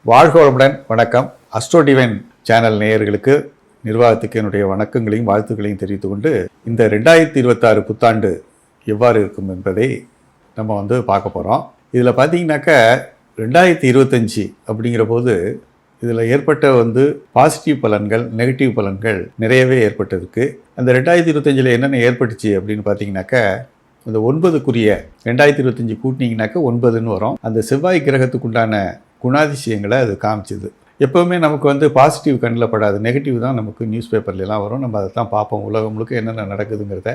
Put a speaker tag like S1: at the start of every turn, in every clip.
S1: வாழ்க வளமுடன். வணக்கம். அஸ்ட்ரோ டிவைன் சேனல் நேயர்களுக்கு, நிர்வாகத்துக்கு என்னுடைய வணக்கங்களையும் வாழ்த்துக்களையும் தெரிவித்துக் கொண்டு, இந்த 2026 புத்தாண்டு எவ்வாறு இருக்கும் என்பதை நம்ம பார்க்க போகிறோம். இதில் பார்த்தீங்கன்னாக்கா 2025 அப்படிங்கிற போது இதில் ஏற்பட்ட பாசிட்டிவ் பலன்கள், நெகட்டிவ் பலன்கள் நிறையவே ஏற்பட்டதுக்கு. அந்த 2025 என்னென்ன ஏற்பட்டுச்சு அப்படின்னு பார்த்தீங்கன்னாக்கா, அந்த 9க்குரிய 2025 கூட்டினீங்கன்னாக்கா 9ன்னு வரும். அந்த செவ்வாய் கிரகத்துக்குண்டான குணாதிசயங்களை அது காமிச்சுது. எப்போவுமே நமக்கு பாசிட்டிவ் கண்ணில் படாது, நெகட்டிவ் தான் நமக்கு நியூஸ் பேப்பர்லாம் வரும். நம்ம அதை தான் பார்ப்போம். உலகம் முழுக்க என்னென்ன நடக்குதுங்கிறத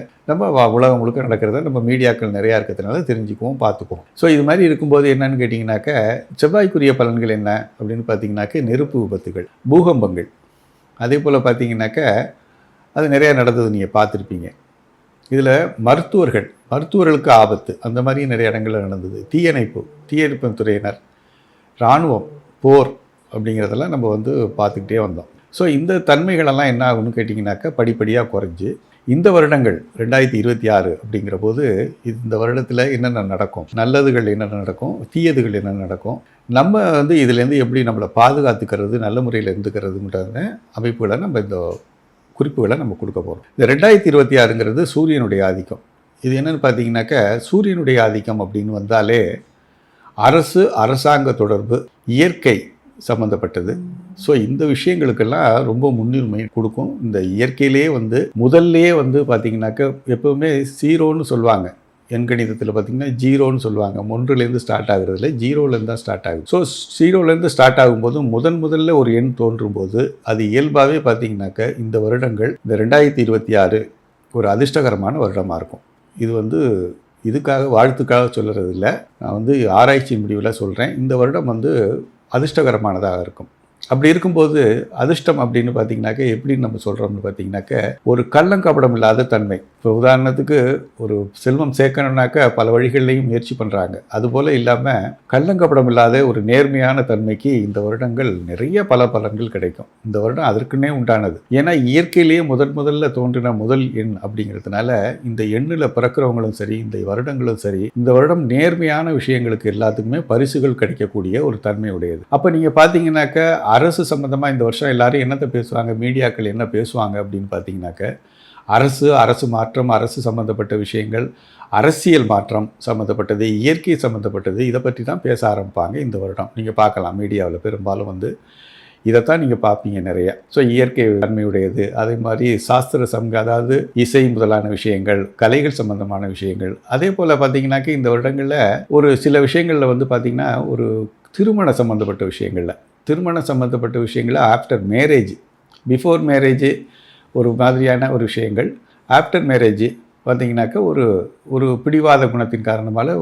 S1: உலகம் முழுக்க நடக்கிறத நம்ம மீடியாக்கள் நிறையா இருக்கிறதுனால தெரிஞ்சுக்குவோம், பார்த்துக்குவோம். ஸோ இது மாதிரி இருக்கும்போது என்னென்னு கேட்டிங்கனாக்கா, செவ்வாய்க்குரிய பலன்கள் என்ன அப்படின்னு பார்த்தீங்கன்னாக்கா, நெருப்பு விபத்துகள், பூகம்பங்கள், அதே போல் பார்த்தீங்கன்னாக்கா அது நிறையா நடந்தது நீங்கள் பார்த்துருப்பீங்க. இதில் மருத்துவர்களுக்கு ஆபத்து, அந்த மாதிரி நிறைய இடங்களில் நடந்தது. தீயணைப்பு துறையினர், இராணுவம், போர் அப்படிங்கிறதெல்லாம் நம்ம பார்த்துக்கிட்டே வந்தோம். ஸோ இந்த தன்மைகளெல்லாம் என்ன ஆகும்னு கேட்டிங்கனாக்கா, படிப்படியாக குறைஞ்சி இந்த வருடங்கள் 2026 அப்படிங்கிற போது இந்த வருடத்தில் என்னென்ன நடக்கும், நல்லதுகள் என்னென்ன நடக்கும், தீயதுகள் என்னென்ன நடக்கும், நம்ம இதுலேருந்து எப்படி நம்மளை பாதுகாத்துக்கிறது, நல்ல முறையில் இருந்துக்கிறதுன்ற அமைப்புகளை இந்த குறிப்புகளை நம்ம கொடுக்க போகிறோம். இந்த 2026ங்கிறது சூரியனுடைய ஆதிக்கம். இது என்னென்னு பார்த்தீங்கன்னாக்கா, சூரியனுடைய ஆதிக்கம் அப்படின்னு வந்தாலே அரசாங்க தொடர்பு, இயற்கை சம்மந்தப்பட்டது. ஸோ இந்த விஷயங்களுக்கெல்லாம் ரொம்ப முன்னுரிமை கொடுக்கும். இந்த இயற்கையிலே முதல்லையே பார்த்தீங்கன்னாக்கா, எப்போவுமே 0ன்னு சொல்லுவாங்க. எண்கணிதத்தில் பார்த்திங்கன்னா 0ன்னு சொல்லுவாங்க. 1லேருந்து ஸ்டார்ட் ஆகுறதுல 0லேருந்து தான் ஸ்டார்ட் ஆகுது. ஸோ 0லேருந்து ஸ்டார்ட் ஆகும்போது முதல்ல ஒரு எண் தோன்றும்போது அது இயல்பாகவே பார்த்திங்கனாக்கா, இந்த வருடங்கள், இந்த 2026 ஒரு அதிர்ஷ்டகரமான வருடமாக இருக்கும். இது இதுக்காக வாழ்த்துக்காக சொல்கிறது இல்லை, நான் ஆராய்ச்சி முடிவில் சொல்கிறேன். இந்த வருடம் அதிர்ஷ்டகரமானதாக இருக்கும். அப்படி இருக்கும்போது அதிர்ஷ்டம் அப்படின்னு பார்த்தீங்கன்னாக்கா, எப்படின்னு நம்ம சொல்கிறோம்னு பார்த்தீங்கன்னாக்கா, ஒரு கள்ளங்கபடம் இல்லாத தன்மை. இப்போ உதாரணத்துக்கு ஒரு செல்வம் சேர்க்கணுன்னாக்கா பல வழிகள்லையும் முயற்சி பண்ணுறாங்க. அதுபோல் இல்லாமல் கள்ளங்கபடம் இல்லாத ஒரு நேர்மையான தன்மைக்கு இந்த வருடங்கள் நிறைய பல பலன்கள் கிடைக்கும். இந்த வருடம் அதற்குன்னே உண்டானது. ஏன்னா இயற்கையிலேயே முதல்ல தோன்றின முதல் எண் அப்படிங்கிறதுனால இந்த எண்ணில் பிறக்கிறவங்களும் சரி, இந்த வருடங்களும் சரி, இந்த வருடம் நேர்மையான விஷயங்களுக்கு எல்லாத்துக்குமே பரிசுகள் கிடைக்கக்கூடிய ஒரு தன்மை உடையது. அப்போ நீங்கள் பார்த்தீங்கன்னாக்கா, அரசு சம்மந்தமாக இந்த வருஷம் எல்லாரும் என்னத்தை பேசுவாங்க, மீடியாக்கள் என்ன பேசுவாங்க அப்படின்னு பார்த்தீங்கன்னாக்க, அரசு மாற்றம், அரசு சம்மந்தப்பட்ட விஷயங்கள், அரசியல் மாற்றம் சம்மந்தப்பட்டது, இயற்கை சம்மந்தப்பட்டது, இதை பற்றி தான் பேச ஆரம்பிப்பாங்க இந்த வருடம். நீங்கள் பார்க்கலாம் மீடியாவில் பெரும்பாலும் இதைத்தான் நீங்கள் பார்ப்பீங்க நிறைய. ஸோ இயற்கை தன்மையுடையது, அதே மாதிரி சாஸ்திர அதாவது இசை முதலான விஷயங்கள், கலைகள் சம்பந்தமான விஷயங்கள். அதே போல் பார்த்தீங்கன்னாக்க இந்த வருடங்களில் ஒரு சில விஷயங்களில் பார்த்தீங்கன்னா, ஒரு திருமணம் சம்மந்தப்பட்ட விஷயங்களில் ஆஃப்டர் மேரேஜ், பிஃபோர் மேரேஜ் ஒரு மாதிரியான ஒரு விஷயங்கள், ஆஃப்டர் மேரேஜ் பார்த்திங்கனாக்கா ஒரு பிடிவாத குணத்தின் காரணமாக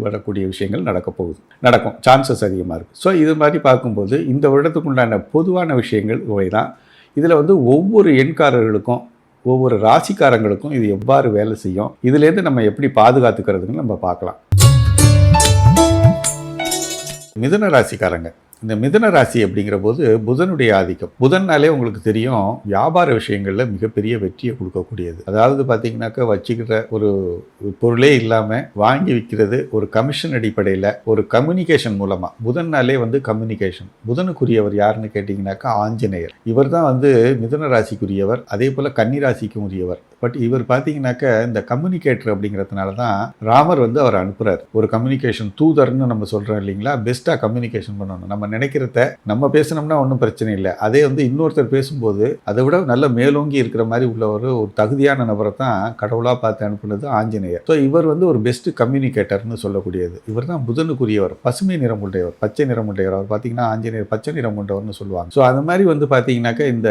S1: வரக்கூடிய விஷயங்கள் நடக்கும், சான்சஸ் அதிகமாக இருக்குது. ஸோ இது மாதிரி பார்க்கும்போது இந்த வருடத்துக்கு உண்டான பொதுவான விஷயங்கள் இவை தான். இதில் ஒவ்வொரு எண்காரர்களுக்கும், ஒவ்வொரு ராசிக்காரங்களுக்கும் இது எவ்வாறு வேலை செய்யும், இதுலேருந்து நம்ம எப்படி பாதுகாத்துக்கிறதுன்னு நம்ம பார்க்கலாம். மிதுன ராசிக்காரங்க, இந்த மிதுன ராசி அப்படிங்கிற போது புதனுடைய ஆதிக்கம். புதன்னாலே உங்களுக்கு தெரியும், வியாபார விஷயங்களில் மிகப்பெரிய வெற்றியை கொடுக்கக்கூடியது. அதாவது பார்த்தீங்கன்னாக்கா, வச்சுக்கிற ஒரு பொருளே இல்லாமல் வாங்கி விற்கிறது ஒரு கமிஷன் அடிப்படையில், ஒரு கம்யூனிகேஷன் மூலமாக. புதன்னாலே கம்யூனிகேஷன். புதனுக்குரியவர் யாருன்னு கேட்டிங்கனாக்கா ஆஞ்சநேயர். இவர் தான் மிதுன ராசிக்குரியவர், அதே போல் கன்னி ராசிக்கும் உரியவர். பட் இவர் பார்த்தீங்கன்னாக்கா, இந்த கம்யூனிகேட்டர் அப்படிங்கிறதுனால தான் ராமர் அவர் அனுப்புகிறார். ஒரு கம்யூனிகேஷன் தூதர்னு நம்ம சொல்கிறோம் இல்லைங்களா, பெஸ்ட்டாக கம்யூனிகேஷன் பண்ணணும். நம்ம நினைக்கிறத நம்ம பேசணும்னா ஒன்றும் பிரச்சனை இல்லை, அதே இன்னொருத்தர் பேசும்போது அதை விட நல்ல மேலோங்கி இருக்கிற மாதிரி உள்ள ஒரு தகுதியான நபரை தான் கடவுளாக பார்த்து அனுப்புனது ஆஞ்சநேயர். ஸோ இவர் ஒரு பெஸ்ட் கம்யூனிகேட்டர்னு சொல்லக்கூடியது. இவர் தான் புதனுக்குரியவர், பசுமை நிறம் உடையவர், பச்சை நிறம் உடையவர். அவர் பார்த்தீங்கன்னா ஆஞ்சநேயர் பச்சை நிறம் கொண்டவர்னு சொல்லுவாங்க. ஸோ அது மாதிரி பார்த்தீங்கன்னாக்கா, இந்த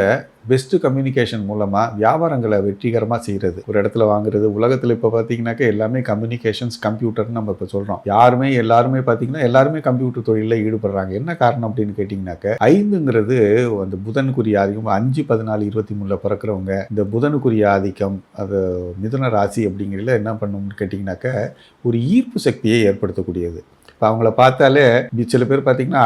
S1: பெஸ்ட் கம்யூனிகேஷன் மூலமாக வியாபாரங்களை வெற்றிகரமாக செய்கிறது, ஒரு இடத்துல வாங்குறது. உலகத்தில் இப்போ பார்த்தீங்கன்னாக்கா எல்லாமே கம்யூனிகேஷன்ஸ், கம்ப்யூட்டர்னு நம்ம இப்போ சொல்கிறோம். எல்லாருமே பார்த்தீங்கன்னா எல்லாருமே கம்ப்யூட்டர் தொழிலில் ஈடுபடுறாங்க. என்ன காரணம் அப்படின்னு கேட்டிங்கனாக்க, 5ங்கிறது அந்த புதனுக்குரிய ஆதிக்கம். 5, 14, 23 பிறக்கிறவங்க இந்த புதனுக்குரிய ஆதிக்கம், அது மிதுன ராசி அப்படிங்கிறதுல என்ன பண்ணணும்னு கேட்டிங்கனாக்க, ஒரு ஈர்ப்பு சக்தியை ஏற்படுத்தக்கூடியது. இப்போ அவங்கள பார்த்தாலே சில பேர் பார்த்தீங்கன்னா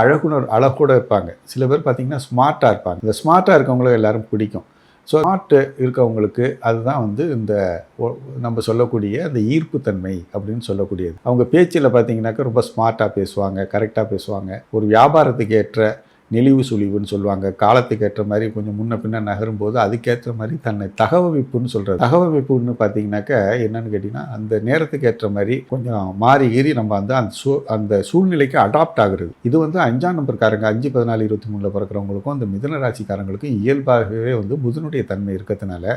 S1: அழகோட இருப்பாங்க, சில பேர் பார்த்தீங்கன்னா ஸ்மார்ட்டாக இருப்பாங்க. இந்த ஸ்மார்ட்டாக இருக்கவங்களும் எல்லாரும் பிடிக்கும். ஸோ ஸ்மார்ட் இருக்கவங்களுக்கு அதுதான் வந்து இந்த நம்ம சொல்லக்கூடிய அந்த ஈர்ப்புத்தன்மை அப்படின்னு சொல்லக்கூடியது. அவங்க பேச்சில் பார்த்தீங்கன்னாக்கா ரொம்ப ஸ்மார்ட்டாக பேசுவாங்க, கரெக்டாக பேசுவாங்க. ஒரு வியாபாரத்துக்கு ஏற்ற நெளிவு சுழிவுன்னு சொல்லுவாங்க. காலத்துக்கு ஏற்ற மாதிரி கொஞ்சம் முன்ன பின்ன நகரும்போது அதுக்கேற்ற மாதிரி தன்னை தகவமைப்புன்னு சொல்கிறது. தகவமைப்புன்னு பார்த்தீங்கன்னாக்கா என்னன்னு கேட்டிங்கன்னா, அந்த நேரத்துக்கு ஏற்ற மாதிரி கொஞ்சம் மாறி ஏறி நம்ம வந்து அந்த சூழ்நிலைக்கு அடாப்ட் ஆகுறது. இது வந்து 5ஆம் நம்பர்காரங்க 5, 14, 23 பிறக்கிறவங்களுக்கும் அந்த மிதுன ராசிக்காரங்களுக்கும் இயல்பாகவே வந்து புதனுடைய தன்மை இருக்கிறதுனால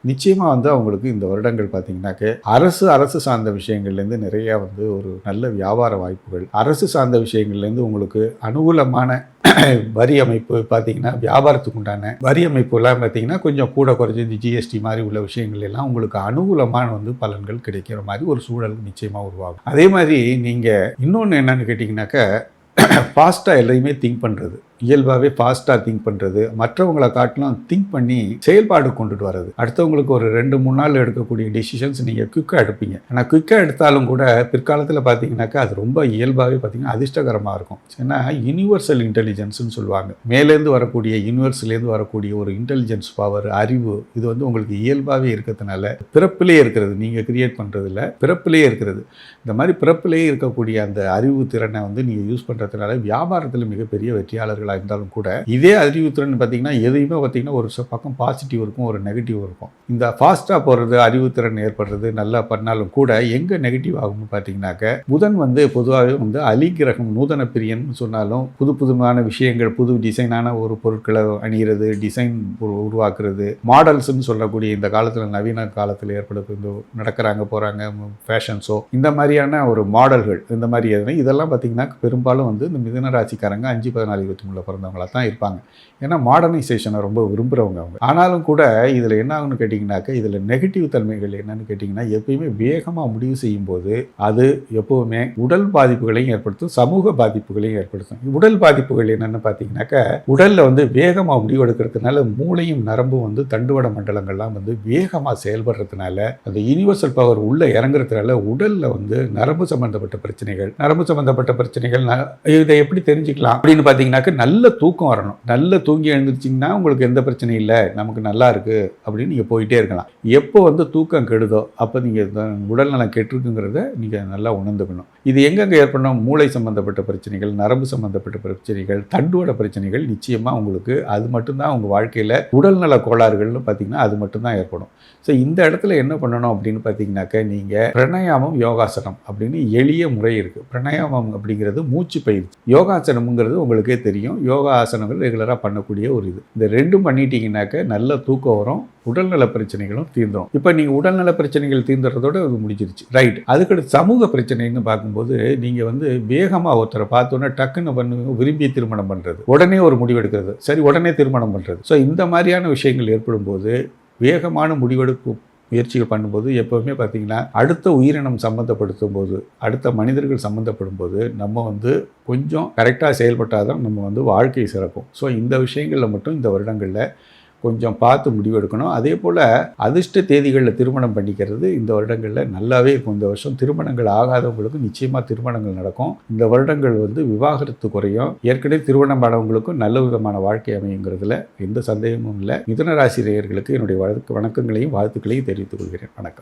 S1: நிச்சயமாக வந்து அவங்களுக்கு இந்த வருடங்கள் பார்த்தீங்கன்னாக்க அரசு சார்ந்த விஷயங்கள்லேருந்து நிறையா வந்து ஒரு நல்ல வியாபார வாய்ப்புகள், அரசு சார்ந்த விஷயங்கள்லேருந்து உங்களுக்கு அனுகூலமான வரி அமைப்பு பார்த்தீங்கன்னா, வியாபாரத்துக்கு உண்டான வரி அமைப்புலாம் பார்த்தீங்கன்னா கொஞ்சம் கூட குறைஞ்சி இந்த ஜிஎஸ்டி மாதிரி உள்ள விஷயங்கள் எல்லாம் உங்களுக்கு அனுகூலமான வந்து பலன்கள் கிடைக்கிற மாதிரி ஒரு சூழல் நிச்சயமாக உருவாகும். அதே மாதிரி நீங்கள் இன்னொன்று என்னன்னு கேட்டிங்கனாக்கா, ஃபாஸ்ட்டாக எல்லாத்தையுமே திங்க் பண்ணுறது, இயல்பாகவே ஃபாஸ்ட்டாக திங்க் பண்ணுறது, மற்றவங்களை காட்டிலும் திங்க் பண்ணி செயல்பாடு கொண்டுட்டு வர்றது. அடுத்தவங்களுக்கு ஒரு 2-3 நாள் எடுக்கக்கூடிய டிசிஷன்ஸ் நீங்கள் குயிக்காக எடுப்பீங்க. ஆனால் குயிக்காக எடுத்தாலும் கூட பிற்காலத்தில் பார்த்தீங்கன்னாக்கா அது ரொம்ப இயல்பாகவே பார்த்தீங்கன்னா அதிர்ஷ்டகரமாக இருக்கும். ஏன்னா யூனிவர்சல் இன்டெலிஜென்ஸ்னு சொல்லுவாங்க. மேலேருந்து வரக்கூடிய யூனிவர்ஸ்லேருந்து வரக்கூடிய ஒரு இன்டெலிஜென்ஸ் பவர், அறிவு, இது வந்து உங்களுக்கு இயல்பாகவே இருக்கிறதுனால பிறப்பிலே இருக்கிறது, நீங்கள் கிரியேட் பண்ணுறதில்ல, பிறப்பிலே இருக்கிறது. இந்த மாதிரி பிறப்பிலே இருக்கக்கூடிய அந்த அறிவு திறனை வந்து நீங்கள் யூஸ் பண்ணுறதுனால வியாபாரத்தில் மிகப்பெரிய வெற்றியாளர்கள் இருந்தாலும் கூட இதே அறிவுத்திறன் பார்த்தீங்கன்னா எதையுமே பார்த்தீங்கன்னா ஒரு பக்கம் பாசிட்டிவ் இருக்கும், ஒரு நெகட்டிவ் இருக்கும். இந்த ஃபாஸ்ட்டாக போகிறது, அறிவுத்திறன் ஏற்படுறது நல்லா பண்ணாலும் கூட எங்கே நெகட்டிவ் ஆகும்னு பார்த்தீங்கன்னாக்க, புதன் வந்து பொதுவாகவே வந்து அலிகிரகம், நூதன பிரியன் சொன்னாலும் புதுமான விஷயங்கள், புது டிசைனான ஒரு பொருட்களை அணிகிறது, டிசைன் உருவாக்குறது, மாடல்ஸ்ன்னு சொல்லக்கூடிய இந்த காலத்தில் நவீன காலத்தில் ஏற்படுத்த நடக்கிறாங்க போகிறாங்க ஃபேஷன் ஷோ, இந்த மாதிரியான ஒரு மாடல்கள், இந்த மாதிரி இதெல்லாம் பார்த்தீங்கன்னா பெரும்பாலும் வந்து இந்த மிதுன ராசிக்காரங்க 5, 14, 23 பிறந்தவங்களாக தான் இருப்பாங்க. ஏன்னா மாடர்னைசேஷனை ரொம்ப விரும்புகிறவங்க அவங்க. ஆனாலும் கூட இதில் என்ன ஆகுன்னு கேட்டிங்கனாக்கா, இதில் நெகட்டிவ் தன்மைகள் என்னன்னு கேட்டிங்கன்னா, எப்பயுமே வேகமாக முடிவு செய்யும் போது அது எப்போவுமே உடல் பாதிப்புகளையும் ஏற்படுத்தும், சமூக பாதிப்புகளையும் ஏற்படுத்தும். உடல் பாதிப்புகள் என்னென்னு பார்த்தீங்கன்னாக்கா, உடலில் வந்து வேகமாக முடிவெடுக்கிறதுனால மூளையும் நரம்பும் வந்து தண்டுவட மண்டலங்கள்லாம் வந்து வேகமாக செயல்படுறதுனால அந்த யூனிவர்சல் பவர் உள்ளே இறங்குறதுனால உடலில் வந்து நரம்பு சம்பந்தப்பட்ட பிரச்சனைகள் இதை எப்படி தெரிஞ்சுக்கலாம் அப்படின்னு பார்த்தீங்கன்னாக்கா, நல்ல தூக்கம் வரணும். நல்ல தூங்கி எழுந்திரிச்சிங்கன்னா உங்களுக்கு எந்த பிரச்சனையும் இல்லை, நமக்கு நல்லா இருக்குது அப்படின்னு நீங்கள் போயிட்டே இருக்கலாம். எப்போ வந்து தூக்கம் கெடுதோ அப்போ நீங்கள் உடல்நலம் கெட்டிருக்குங்கிறத நீங்கள் நல்லா உணர்ந்துக்கணும். இது எங்கெங்கே ஏற்படணும்? மூளை சம்மந்தப்பட்ட பிரச்சனைகள், நரம்பு சம்மந்தப்பட்ட பிரச்சனைகள், தண்டுவட பிரச்சனைகள் நிச்சயமாக உங்களுக்கு அது மட்டும்தான் உங்கள் வாழ்க்கையில் உடல்நல கோளாறுகள்னு பார்த்தீங்கன்னா அது மட்டும்தான் ஏற்படும். ஸோ இந்த இடத்துல என்ன பண்ணணும் அப்படின்னு பார்த்தீங்கன்னாக்க, நீங்கள் பிராணாயாமம், யோகாசனம் அப்படின்னு எளிய முறை இருக்குது. பிராணாயாமம் அப்படிங்கிறது மூச்சு பயிற்சி, யோகாசனம்ங்கிறது உங்களுக்கே தெரியும். யோகா ஆசனங்கள் ரெகுலராக பண்ணக்கூடிய ஒரு இது. இந்த ரெண்டும் பண்ணிட்டீங்கன்னாக்க நல்ல தூக்கம் வரும், உடல்நல பிரச்சனைகளும் தீர்ந்துடும். இப்போ நீங்கள் உடல்நல பிரச்சனைகள் தீர்ந்துறதோட அது முடிஞ்சிருச்சு, ரைட். அதுக்கடுத்து சமூக பிரச்சனைன்னு பார்க்கும்போது நீங்கள் வந்து வேகமாக ஒருத்தரை பார்த்தோன்னே டக்குன்னு விரும்பி திருமணம் பண்ணுறது, உடனே ஒரு முடிவு எடுக்கிறது, சரி உடனே திருமணம் பண்ணுறது. ஸோ இந்த மாதிரியான விஷயங்கள் ஏற்படும் போது வேகமான முடிவெடுப்பு முயற்சிகள் பண்ணும்போது எப்போவுமே பார்த்திங்கன்னா அடுத்த உயிரினம் சம்மந்தப்படுத்தும் போது, அடுத்த மனிதர்கள் சம்மந்தப்படும் போது நம்ம வந்து கொஞ்சம் கரெக்டாக செயல்பட்டால் தான் நம்ம வந்து வாழ்க்கை சிறக்கும். ஸோ இந்த விஷயங்களில் மட்டும் இந்த வருடங்களில் கொஞ்சம் பார்த்து முடிவெடுக்கணும். அதே போல் அதிர்ஷ்ட தேதிகளில் திருமணம் பண்ணிக்கிறது இந்த வருடங்களில் நல்லாவே இருக்கும். இந்த வருஷம் திருமணங்கள் ஆகாதவங்களுக்கு நிச்சயமாக திருமணங்கள் நடக்கும். இந்த வருடங்கள் வந்து விவாகரத்து குறையும். ஏற்கனவே திருமணம் ஆனவங்களுக்கும் நல்ல விதமான வாழ்க்கை அமையுங்கிறதுல எந்த சந்தேகமும் இல்லை. மிதுன ராசி நேயர்களுக்கு என்னுடைய வணக்கங்களையும் வாழ்த்துக்களையும் தெரிவித்துக் கொள்கிறேன். வணக்கம்.